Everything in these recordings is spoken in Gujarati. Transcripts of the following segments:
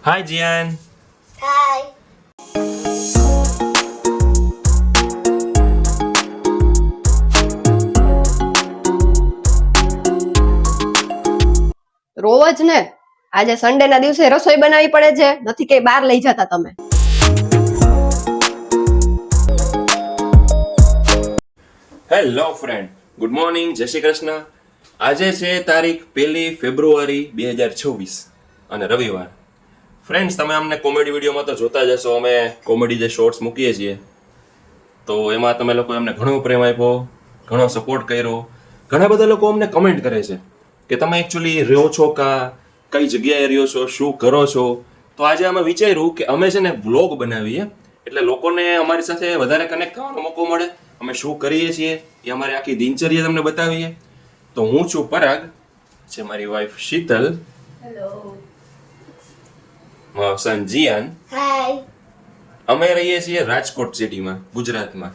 હાય જીયાન. હાય. રોજ ને આજે સન્ડે ના દિવસે રસોઈ બનાવવી પડે છે, નથી કઈ બહાર લઈ જતા તમે. હેલો ફ્રેન્ડ, ગુડ મોર્નિંગ, જય શ્રી કૃષ્ણ. આજે છે તારીખ 1 ફેબ્રુઆરી 2026 અને રવિવાર. ફ્રેન્ડ્સ, તમે અમને કોમેડી વિડીયોમાં તો જોતા જ હશો. અમે કોમેડી જે શોર્ટ્સ મૂકીએ છીએ તો એમાં તમે લોકો અમને ઘણો પ્રેમ આપ્યો, ઘણો સપોર્ટ કર્યો. ઘણા બધા લોકો અમને કમેન્ટ કરે છે કે તમે એકચ્યુઅલી રહ્યો છો કઈ જગ્યાએ રહ્યો છો, શું કરો છો. તો આજે અમે વિચાર્યું કે અમે છે ને વ્લોગ બનાવીએ, એટલે લોકોને અમારી સાથે વધારે કનેક્ટ થવાનો મોકો મળે. અમે શું કરીએ છીએ એ અમારી આખી દિનચર્યા તમને બતાવીએ. તો હું છું પરાગ, છે મારી વાઈફ શીતલ, હેલો. મારો સન જીયાન. હાય. અમે રહીએ છીએ રાજકોટ સિટીમાં, ગુજરાતમાં.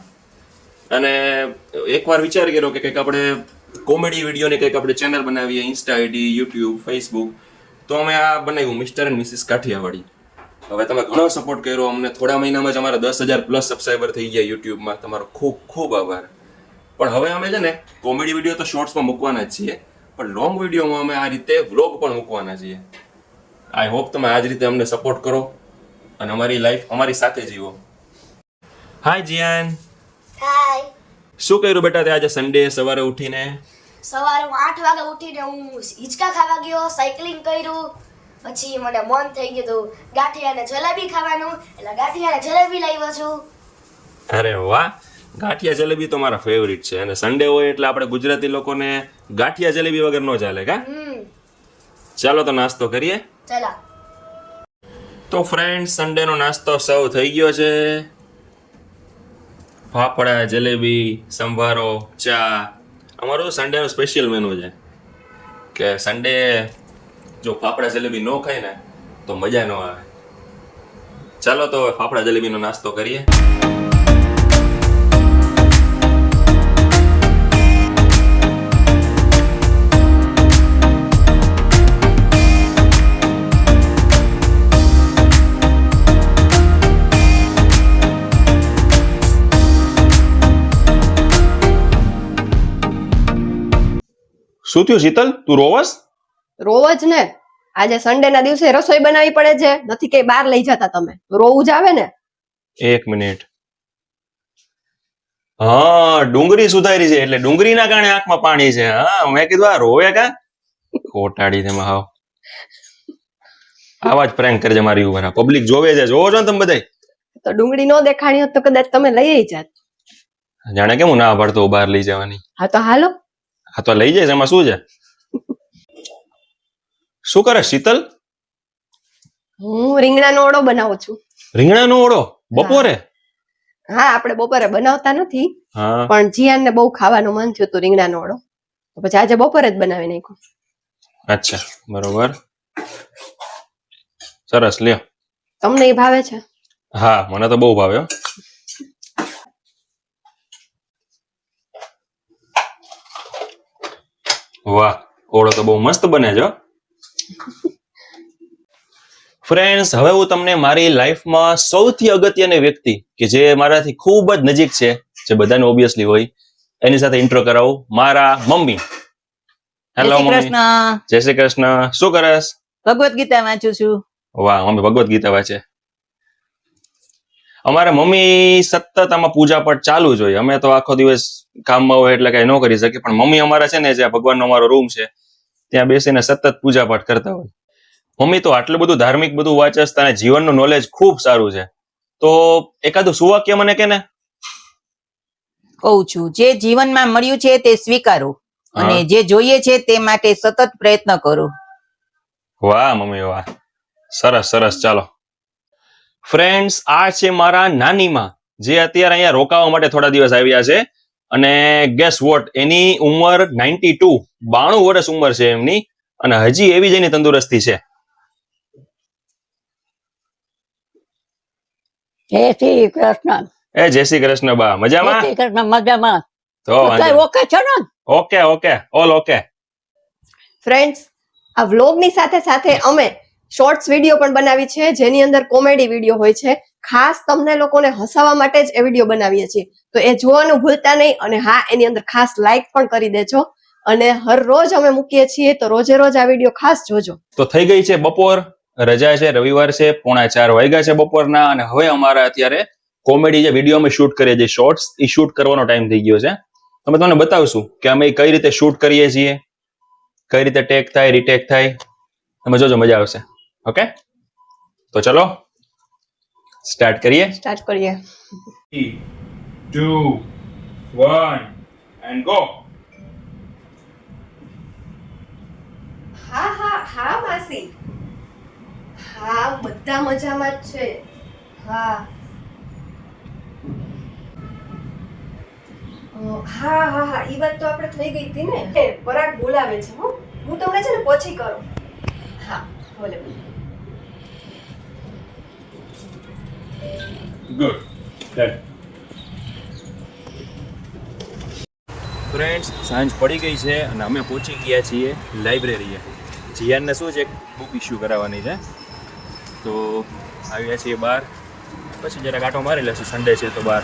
અને એકવાર વિચાર કર્યો કે કંઈક આપણે કોમેડી વિડીયોની કંઈક આપણે ચેનલ બનાવીએ, ઇન્સ્ટા આઈડી, યુટ્યુબ, ફેસબુક. તો અમે આ બનાવ્યું, મિસ્ટર એન્ડ મિસિસ કાઠિયાવાડી. હવે તમે ઘણો સપોર્ટ કર્યો અમને. થોડા મહિનામાં જ અમારા 10,000 પ્લસ સબસ્ક્રાઈબર થઈ ગયા યુટ્યુબમાં. તમારો ખૂબ ખૂબ આભાર. પણ હવે અમે છે ને કોમેડી વિડીયો તો શોર્ટ્સમાં મૂકવાના જ છીએ, પણ લોંગ વિડીયોમાં અમે આ રીતે વ્લોગ પણ મૂકવાના છીએ. આઈ હોપ તમે આ જ રીતે અમને સપોર્ટ કરો અને અમારી લાઈફ અમારી સાથે જીવો. હાય જીયાન. હાય. શું કર્યું બેટા તે આજે સન્ડે સવારે ઉઠીને? સવારે હું 8 વાગે ઉઠીને હું હિંચકા ખાવા ગયો, સાયકલિંગ કર્યું. પછી મને મન થઈ ગયું હતું ગાંઠિયા અને જલેબી ખાવાનું, એટલે ગાંઠિયા અને જલેબી લાવ્યો છું. અરે વાહ, ગાંઠિયા જલેબી તો મારા ફેવરિટ છે. અને સન્ડે હોય એટલે આપણે ગુજરાતી લોકોને ગાંઠિયા જલેબી વગર ન ચાલે કા? ચાલો તો નાસ્તો કરીએ. ચાલો. તો ફ્રેન્ડ, સન્ડેનો નાસ્તો સર્વ થઈ ગયો છે. ફાફડા, જલેબી, સંભારો, ચા. અમારું સન્ડેનો સ્પેશિયલ મેનુ છે કે સન્ડે જો ફાફડા જલેબી ન ખાય ને તો મજા ન આવે. ચાલો તો ફાફડા જલેબીનો નાસ્તો કરીએ. શું થયું શીતલ, તું રોવસ? રોજ ને આજે સન્ડે ના દિવસે રસોઈ બનાવવી પડે છે, નથી કઈ બહાર લઈ જતા તમે. રોવું જ આવે ને. એક મિનિટ. હા, ડુંગળી સુધારી છે એટલે ડુંગળીના કારણે આંખમાં પાણી છે. હા, મેં કીધું આ રોવે કા? ખોટાડી છે હાવ. આવા જ પ્રેન્ક કરે છે મારી ઉપર. પબ્લિક જોવે છે, જોવો છો ને તમે બધાય? તો ડુંગળી ન દેખાણી હોત તો કદાચ તમે લઈ જાત. જાણે કેમ હું ના પાડતો બહાર લઈ જવાની. હા તો હાલો. હા તો લઈ જઈશ, એમાં શું છે? શું કરે શીતલ? હું રીંગણાનો ઓળો બનાવું છું. રીંગણાનો ઓળો બપોરે? હા, આપણે બપોરે બનાવતા નથી, હા. પણ જીયાન ને બહુ ખાવાનું મન થયું હતું રીંગણાનો ઓળો, તો પછી આજે બપોરે જ બનાવી નાખ્યો. અચ્છા, બરોબર, સરસ. લ્યો, તમને એ ભાવે છે? હા, મને તો બહુ ભાવ્યો. વાહ, ઓળો તો બહુ મસ્ત બને છે. ફ્રેન્ડ્સ, હવે હું તમને મારી લાઈફમાં સૌથી અગત્યની વ્યક્તિ કે જે મારાથી ખૂબ જ નજીક છે, જે બધાને ઓબ્વિયસલી હોય, એની સાથે ઇન્ટ્રો કરાવું. મારા મમ્મી. Hello mummy. જય શ્રી કૃષ્ણ. શું કરસ? ભગવત ગીતા વાંચું છું. વાહ, મમ્મી ભગવત ગીતા વાંચે. અમારા મમ્મી સતત આમાં પૂજા પાઠ ચાલુ જ હોય. અમે તો આખો દિવસ કામમાં હોય એટલે કઈ ન કરી શકીએ, પણ મમ્મી અમારા છે ને, જ્યાં ભગવાનનો અમારો રૂમ છે ત્યાં બેસીને સતત પૂજા પાઠ કરતા હોય. મમ્મી તો આટલું બધું ધાર્મિક બધું વાંચસ, તને જીવનનું નોલેજ ખૂબ સારું છે. તો એકાદું સુવાક્ય મને કે ને. કહું છું, જે જીવનમાં મળ્યું છે તે સ્વીકારો અને જે જોઈએ છે તે માટે સતત પ્રયત્ન કરો. વાહ મમ્મી વાહ, સરસ સરસ. ચાલો ફ્રેન્ડ્સ, આ છે મારા નાનીમાં, જે અત્યારે અહીંયા રોકાવા માટે થોડા દિવસ આવ્યા છે. અને ગેસ વોટ, એની ઉંમર 92, 92 વર્ષ ઉંમર છે એમની, અને હજી એવી જ એની તંદુરસ્તી છે. જય શ્રી કૃષ્ણ. જય શ્રી કૃષ્ણ બા. મજામાં? જય શ્રી કૃષ્ણ. મજામાં. તો ઓકે છો ને? Okay okay, all okay. Friends, આ વ્લોગની સાથે સાથે અમે શોર્ટ્સ વિડીયો પણ બનાવી છે જેની અંદર કોમેડી વિડીયો હોય છે. ખાસ તમને લોકોને હસાવવા માટે જ એ વિડીયો બનાવીએ છીએ. તો એ જોવાનું ભૂલતા નહીં અને હા એની અંદર ખાસ લાઈક પણ કરી દેજો અને હર રોજ અમે મૂકીએ છીએ તો રોજે રોજ આ વિડીયો ખાસ જોજો. તો થઈ ગઈ છે બપોર, રજા છે, રવિવાર છે, 3:45 વાગ્યા છે બપોરના અને હવે અમારા અત્યારે કોમેડી જે વિડીયો અમે શૂટ કરીએ છીએ શોર્ટ્સ એ શૂટ કરવાનો ટાઈમ થઈ ગયો છે. અમે તમને બતાવશું કે અમે કઈ રીતે શૂટ કરીએ છીએ, કઈ રીતે ટેક થાય, રીટેક થાય. તમે જોજો, મજા આવશે. ઓકે, તો ચલો સ્ટાર્ટ કરીએ. 3, 2, 1 and go. હા માસી. હા બધા મજામાં જ છે. હા ઈ વાત તો આપણે થઈ ગઈ હતી ને. પરાગ બોલાવે છે. હું તમને છે ને પછી કરું. હા ભલે. Good. Done. ફ્રેન્ડ્સ, સાંજ પડી ગઈ છે અને અમે પહોંચી ગયા છીએ લાઇબ્રેરીએ. જીયાનને શું છે, બુક ઇસ્યુ કરાવવાની છે, તો આવ્યા છીએ બહાર. પછી જરા આંટો મારી લેશું, સન્ડે છે તો બહાર.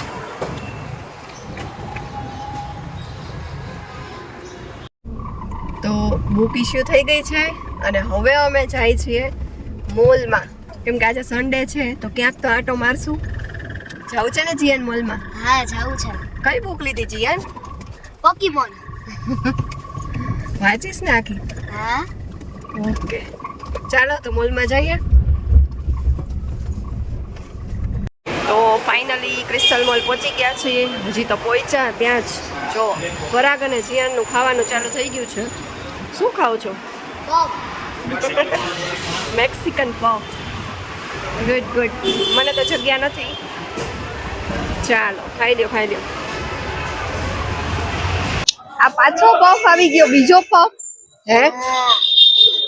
તો બુક ઇસ્યુ થઈ ગઈ છે અને હવે અમે જાય છીએ મોલમાં, કેમ કે આજે સન્ડે છે તો ક્યાંક તો આંટો મારશું. જાવું છે ને જીયાન મોલમાં? હા જાવું છે. કઈ બુક લીધી જીયાન? પોકીમોન. વાંચીશ ને આખી? હા. ઓકે, ચાલો તો મોલમાં જઈએ. તો ફાઇનલી ક્રિસ્ટલ મોલ પહોંચી ગયા છીએ. હજી તો પહોંચ્યા ત્યાં જ જો પરાગ અને જીયાનનું ખાવાનું ચાલુ થઈ ગયું છે. શું ખાવ છો? Mexican puff. Good good. મને તો જગ્યા નથી. ચાલો ખાઈ લ્યો, ખાઈ લ્યો. આ પાછો પફ આવી ગયો, બીજો પફ. હે,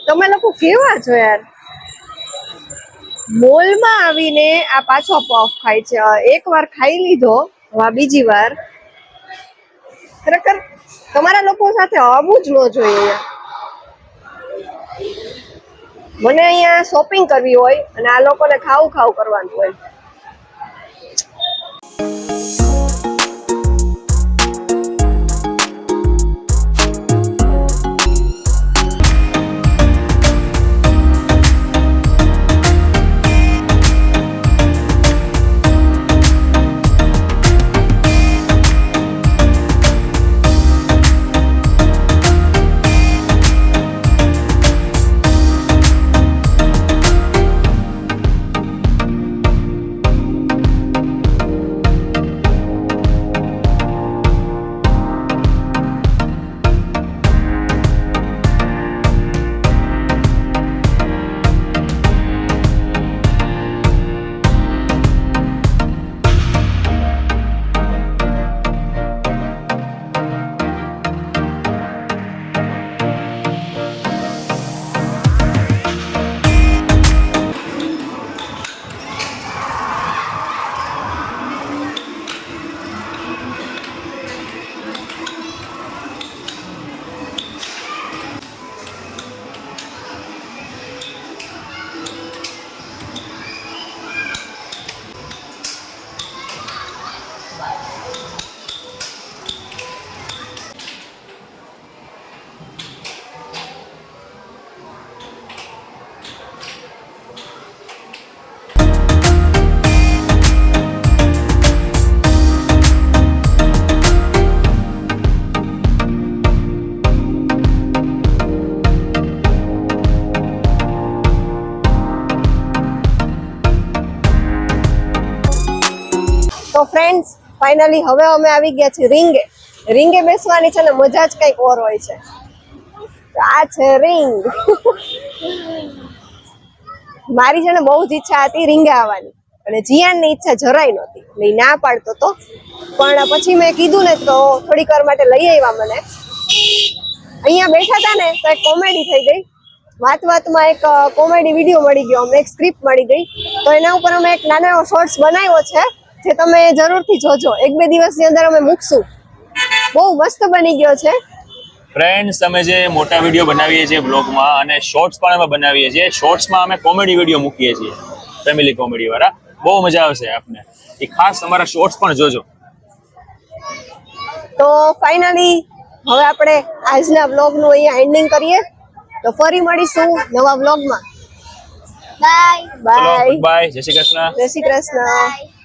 તમે લોકો કેવા છો યાર? મોલમાં આવીને આ પાછો પફ ખાય છે. એકવાર ખાઈ લીધો, હવે બીજી વાર. ખરેખર તમારા લોકો સાથે આવવું જ ન જોઈએ. મને અહીંયા શોપિંગ કરવી હોય અને આ લોકોને ખાવું ખાવું કરવાનું હોય. તો ફ્રેન્ડ્સ ફાઇનલી હવે અમે આવી ગયા છીએ રીંગે. રીંગે બેસવાની છે ને મજા જ કંઈક ઓર હોય છે. આ છે રીંગ. મારી છે ને બહુ જ ઈચ્છા હતી રીંગે આવવાની અને જીયાનની ઈચ્છા જરાય નહોતી. મેં ના પાડતો તો પણ પછી મેં કીધું ને તો થોડીક વાર માટે લઈ આવ્યા મને. અહીંયા બેઠા હતા ને તો એક કોમેડી થઈ ગઈ. વાતમાં એક કોમેડી વિડીયો મળી ગયો, અમને એક સ્ક્રિપ્ટ મળી ગઈ. તો એના ઉપર અમે એક નાનો એવો શોર્ટ્સ બનાવ્યો છે જે તમે જરૂરથી જોજો. 1-2 દિવસની અંદર અમે મૂકશું. બહુ મસ્ત બની ગયો છે. ફ્રેન્ડ્સ અમે જે મોટા વિડીયો બનાવીએ છીએ બ્લોગમાં અને શોર્ટ્સ પણ અમે બનાવીએ છીએ. શોર્ટ્સમાં અમે કોમેડી વિડીયો મૂકીએ છીએ, ફેમિલી કોમેડી વાળા. બહુ મજા આવશે આપને. એ ખાસ અમારા શોર્ટ્સ પણ જોજો. તો ફાઇનલી હવે આપણે આજના વ્લોગનું અહીંયા એન્ડિંગ કરીએ. તો ફરી મળીશું નવા વ્લોગમાં. બાય. બાય. બાય. જય શ્રી કૃષ્ણ. જય શ્રી કૃષ્ણ.